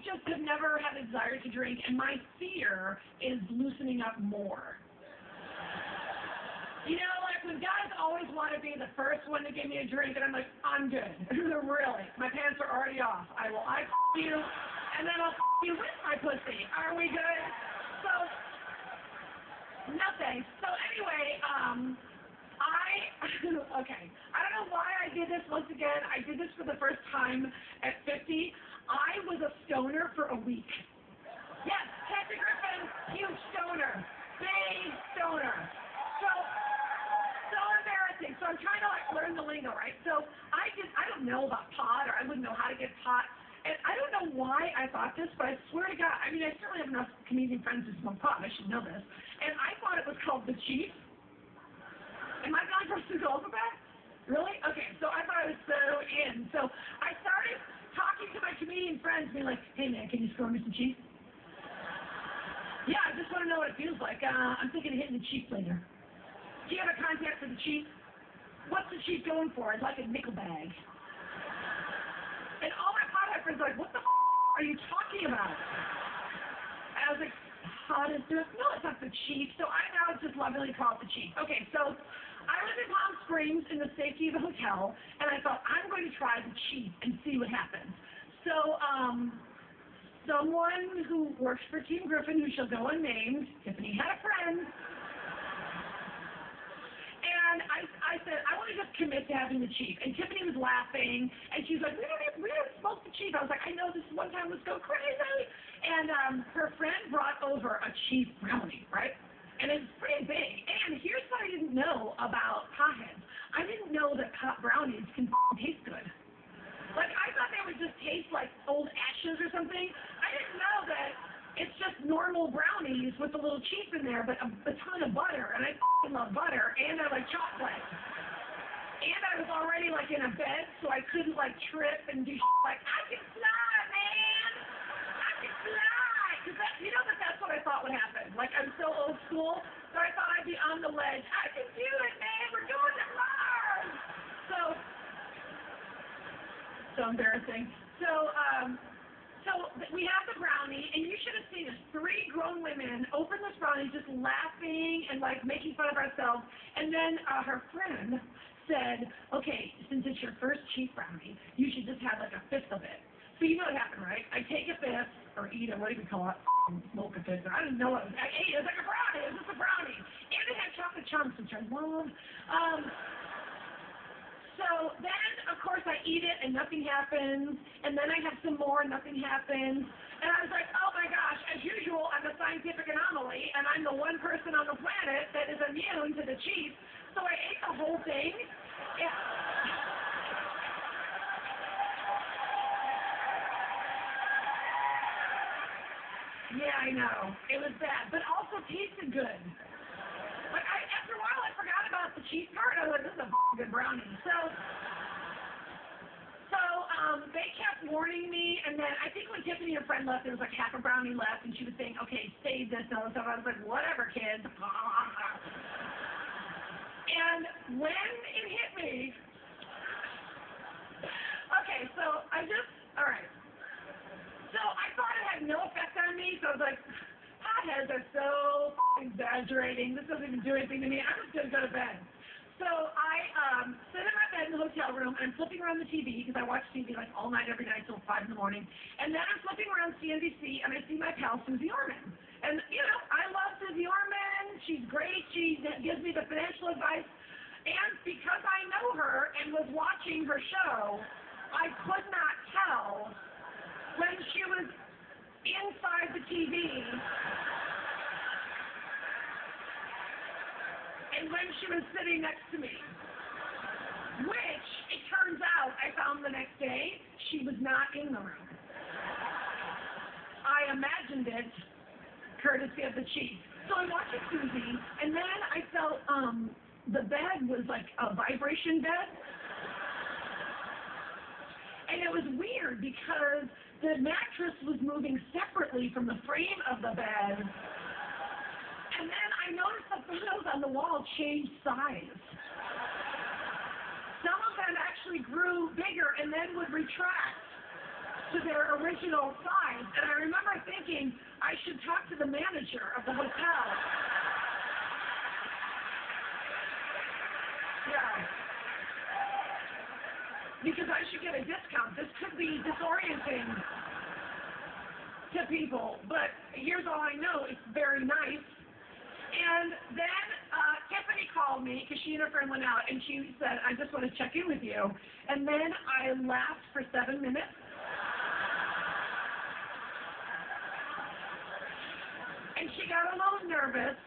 just have never had a desire to drink, and my fear is loosening up more. You know, like when guys always want to be the first one to give me a drink, and I'm like, I'm good. Really. My pants are already off. I will you, and then I'll you with my pussy. Are we good? So, no thanks. So anyway, okay. I don't know why I did this once again. I did this for the first time at 50. I was a stoner for a week. Yes, Captain Griffin, huge stoner. Big stoner. So embarrassing. So I'm trying to like learn the lingo, right? So I don't know about pot, or I wouldn't know how to get pot. And I don't know why I thought this, but I swear to God, I mean, I certainly have enough comedian friends who smoke pot. I should know this. And I thought it was called the Chief. Am I the only person who knows about? Really? Okay, so I thought I was so in. So I started talking to my comedian friends, being like, hey man, can you score me some Chief? Yeah, I just want to know what it feels like. I'm thinking of hitting the Chief later. Do you have a contact for the Chief? What's the Chief going for? I'd like a nickel bag. And all my pothead friends are like, what the are you talking about? And I was like, how does this? No, it's not the Chief. So I now just lovingly call it the Chief. Okay, so I was in Palm Springs in the safety of a hotel, and I thought, I'm going to try the Chief and see what happens. So, someone who works for Team Griffin, who shall go unnamed, Tiffany had a friend, and I said, I want to just commit to having the Chief. And Tiffany was laughing, and she's like, we don't smoke the Chief. I was like, I know, this one time, let's go crazy. And her friend brought over a Chief brownie, right? And it's pretty big. And here's what I didn't know about potheads. I didn't know that pot brownies can taste good. Like, I thought they would just taste like old ashes or something. I didn't know that it's just normal brownies with a little Chief in there, but a ton of butter. And I love butter, and I like chocolate. And I was already like in a bed, so I couldn't like trip and do like, I can fly, man! I can fly! Because you know that's what I thought would happen. Like, I'm so old school, so I thought I'd be on the ledge. I can do it, man! We're doing it live! So embarrassing. So we have the brownie, and you should have seen us. 3 grown women open this brownie, just laughing and like making fun of ourselves. And then her friend said, okay, since it's your first Chief brownie, you should just have like a fifth of it. So you know what happened, right? I take a fifth, or eat it, what do you call it? Smoke a fifth. I didn't know what it was. I ate it. It was like a brownie. It was just a brownie. And it had chocolate chunks, which I love. So then, of course, I eat it and nothing happens, and then I have some more and nothing happens, and I was like, oh my gosh, as usual, I'm a scientific anomaly, and I'm the one person on the planet that is immune to the Chief, so I ate the whole thing. Yeah, I know. It was bad, but also tasted good. Like, after a while, I forgot about the Chief part. I was like, this is a good brownie. So they kept warning me, and then I think when Tiffany, her friend, left, there was like half a brownie left, and she was saying, okay, save this and all this stuff. I was like, whatever, kids. And when it hit me, okay, so all right. So I thought it had no effect on me, so I was like, potheads are so exaggerating. This doesn't even do anything to me. I'm just going to go to bed. So I sit in my bed in the hotel room, and I'm flipping around the TV, because I watch TV like all night, every night, till 5 in the morning. And then I'm flipping around CNBC, and I see my pal, Susie Orman. And, you know, I love Susie Orman. She's great. She gives me the financial advice. And because I know her and was watching her show, I could not tell when she was inside the TV and when she was sitting next to me, which, it turns out, I found the next day, she was not in the room. I imagined it, courtesy of the Chief. So I'm watching Susie, and then I felt the bed was like a vibration bed. And it was weird because the mattress was moving separately from the frame of the bed. And then I noticed the photos on the wall changed size. Some of them actually grew bigger and then would retract. to their original size. And I remember thinking I should talk to the manager of the hotel. Yeah. Because I should get a discount. This could be disorienting to people, but here's all I know. It's very nice. And then Tiffany called me because she and her friend went out, and she said, I just want to check in with you. And then I laughed for 7 minutes. And she got a little nervous.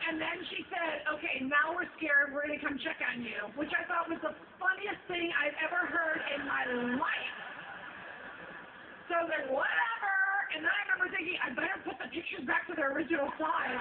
And then she said, okay, now we're scared. We're going to come check on you, which I thought was the funniest thing I've ever heard in my life. So I was like, whatever. And then I remember thinking, I better put the pictures back to their original size.